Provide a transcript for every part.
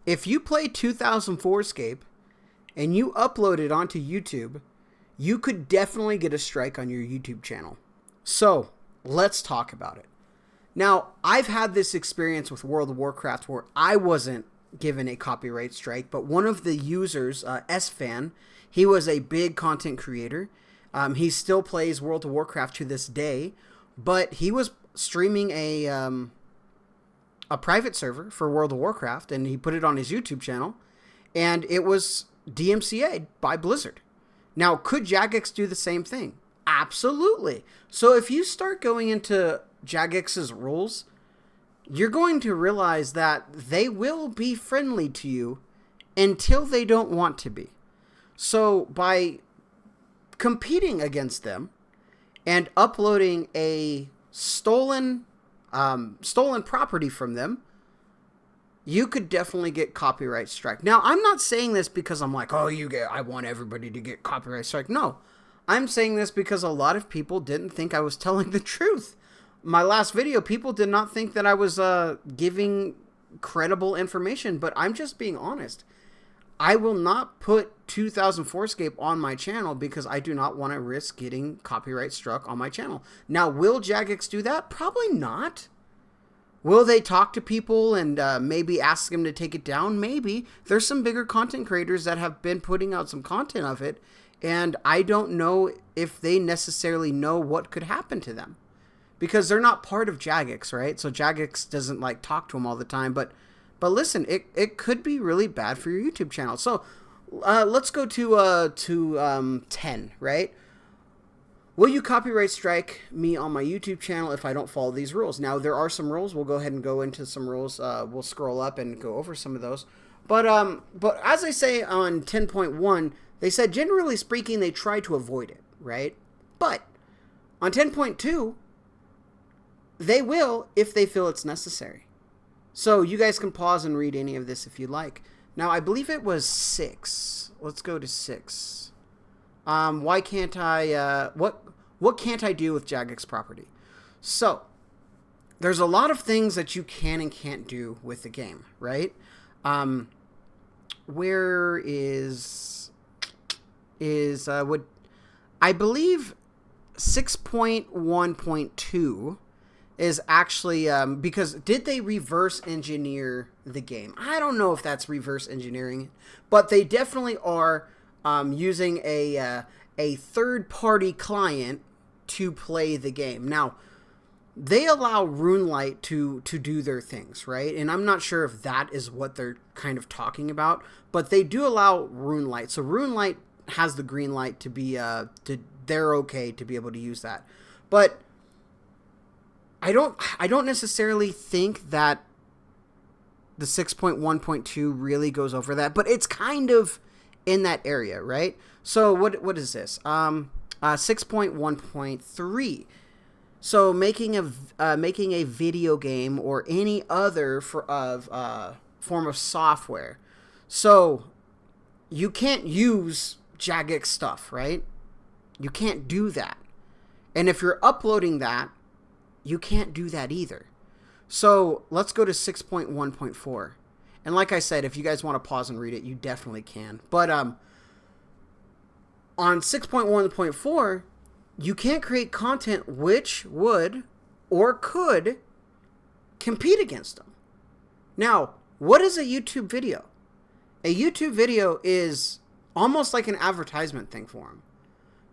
If you play 2004scape and you upload it onto YouTube, you could definitely get a strike on your YouTube channel. So let's talk about it. Now, I've had this experience with World of Warcraft where I wasn't given a copyright strike, but one of the users, S-Fan, he was a big content creator. He still plays World of Warcraft to this day, but he was streaming a private server for World of Warcraft, and he put it on his YouTube channel, and it was DMCA'd by Blizzard. Now, could Jagex do the same thing? Absolutely. So if you start going into Jagex's rules, you're going to realize that they will be friendly to you until they don't want to be. So by competing against them and uploading a stolen property from them, you could definitely get copyright strike. Now, I'm not saying this because I'm like, I want everybody to get copyright strike. No, I'm saying this because a lot of people didn't think I was telling the truth. My last video, people did not think that I was giving credible information, but I'm just being honest. I will not put 2004scape on my channel because I do not want to risk getting copyright struck on my channel. Now, will Jagex do that? Probably not. Will they talk to people and maybe ask them to take it down? Maybe. There's some bigger content creators that have been putting out some content of it, and I don't know if they necessarily know what could happen to them because they're not part of Jagex, right? So Jagex doesn't like talk to them all the time, but listen, it could be really bad for your YouTube channel. So let's go to 10, right? Will you copyright strike me on my YouTube channel if I don't follow these rules? Now, there are some rules. We'll go ahead and go into some rules. We'll scroll up and go over some of those. But as I say on 10.1, they said, generally speaking, they try to avoid it, right? But on 10.2, they will if they feel it's necessary. So you guys can pause and read any of this if you like. Now, I believe it was 6. Let's go to 6. Why can't I, what can't I do with Jagex property? So, there's a lot of things that you can and can't do with the game, right? Where is what, I believe 6.1.2 is actually, because did they reverse engineer the game? I don't know if that's reverse engineering, but they definitely are using a third-party client to play the game. Now, they allow RuneLite to do their things, right? And I'm not sure if that is what they're kind of talking about, but they do allow RuneLite. So RuneLite has the green light to be, they're okay to be able to use that. But I don't necessarily think that the 6.1.2 really goes over that, but it's kind of in that area, right? So what is this? 6.1.3. So making a video game or any other form of software. So you can't use Jagex stuff, right? You can't do that. And if you're uploading that, you can't do that either. So let's go to 6.1.4. And like I said, if you guys want to pause and read it, you definitely can. But on 6.1.4, you can't create content which would or could compete against them. Now, what is a YouTube video? A YouTube video is almost like an advertisement thing for them.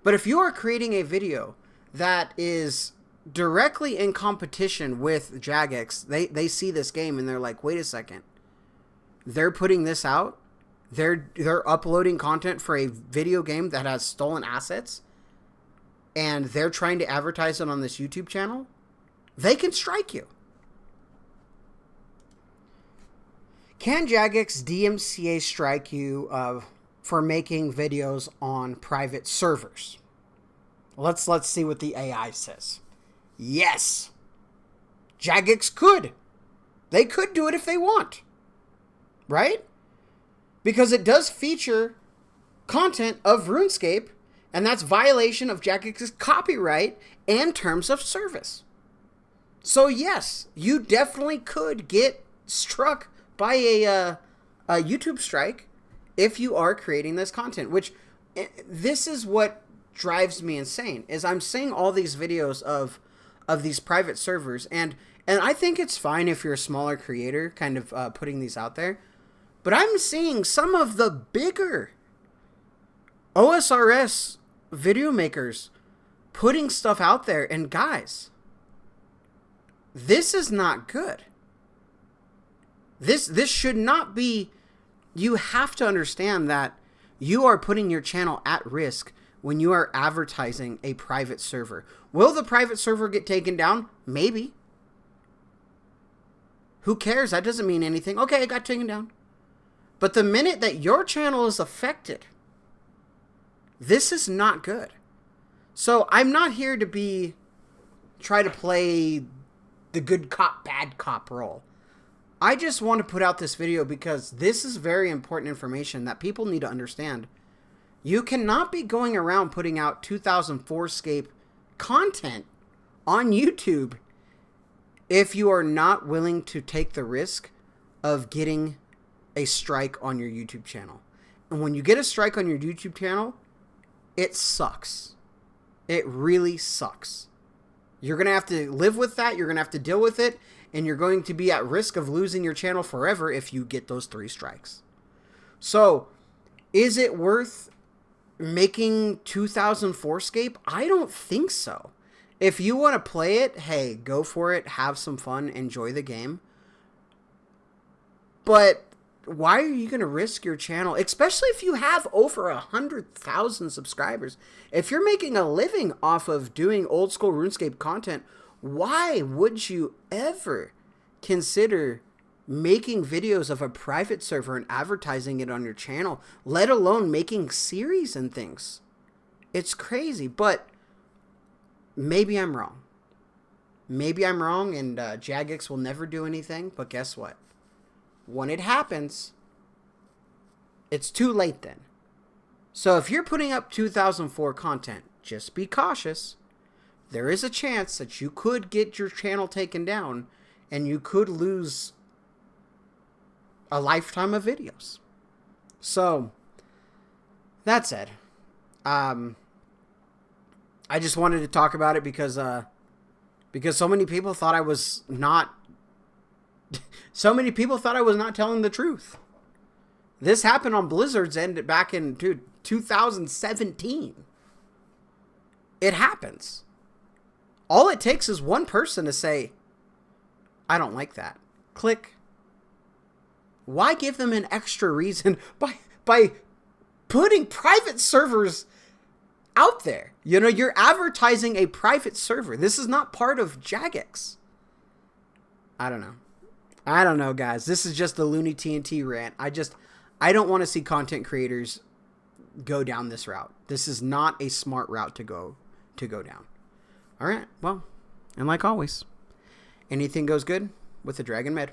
But if you are creating a video that is directly in competition with Jagex, they see this game and they're like, wait a second. They're putting this out. They're uploading content for a video game that has stolen assets, and they're trying to advertise it on this YouTube channel. They can strike you. Can Jagex DMCA strike you for making videos on private servers? Let's see what the AI says. Yes. Jagex could. They could do it if they want. Right? Because it does feature content of RuneScape, and that's violation of Jagex's copyright and terms of service. So yes, you definitely could get struck by a YouTube strike if you are creating this content, which this is what drives me insane, is I'm seeing all these videos of these private servers, and I think it's fine if you're a smaller creator kind of putting these out there, but I'm seeing some of the bigger OSRS video makers putting stuff out there, and guys, this is not good. This should not be. You have to understand that you are putting your channel at risk when you are advertising a private server. Will the private server get taken down? Maybe. Who cares? That doesn't mean anything. Okay, it got taken down. But the minute that your channel is affected, this is not good. So I'm not here to try to play the good cop, bad cop role. I just want to put out this video because this is very important information that people need to understand. You cannot be going around putting out 2004scape content on YouTube if you are not willing to take the risk of getting a strike on your YouTube channel. And when you get a strike on your YouTube channel, it sucks. It really sucks. You're going to have to live with that. You're going to have to deal with it. And you're going to be at risk of losing your channel forever if you get those 3 strikes. So, is it worth making 2004scape? I don't think so. If you want to play it, hey, go for it. Have some fun. Enjoy the game. But why are you going to risk your channel, especially if you have over 100,000 subscribers? If you're making a living off of doing old school RuneScape content, why would you ever consider making videos of a private server and advertising it on your channel, let alone making series and things? It's crazy, but maybe I'm wrong. Maybe I'm wrong, and Jagex will never do anything, but guess what? When it happens, it's too late then. So if you're putting up 2004 content, just be cautious. There is a chance that you could get your channel taken down and you could lose a lifetime of videos. So, that said, I just wanted to talk about it because so many people thought I was not telling the truth. This happened on Blizzard's end back in 2017. It happens. All it takes is one person to say, I don't like that. Click. Why give them an extra reason by putting private servers out there? You know, you're advertising a private server. This is not part of Jagex. I don't know, guys. This is just the Looney TNT rant. I don't want to see content creators go down this route. This is not a smart route to go down. All right, well, and like always, anything goes good with the Dragon Med.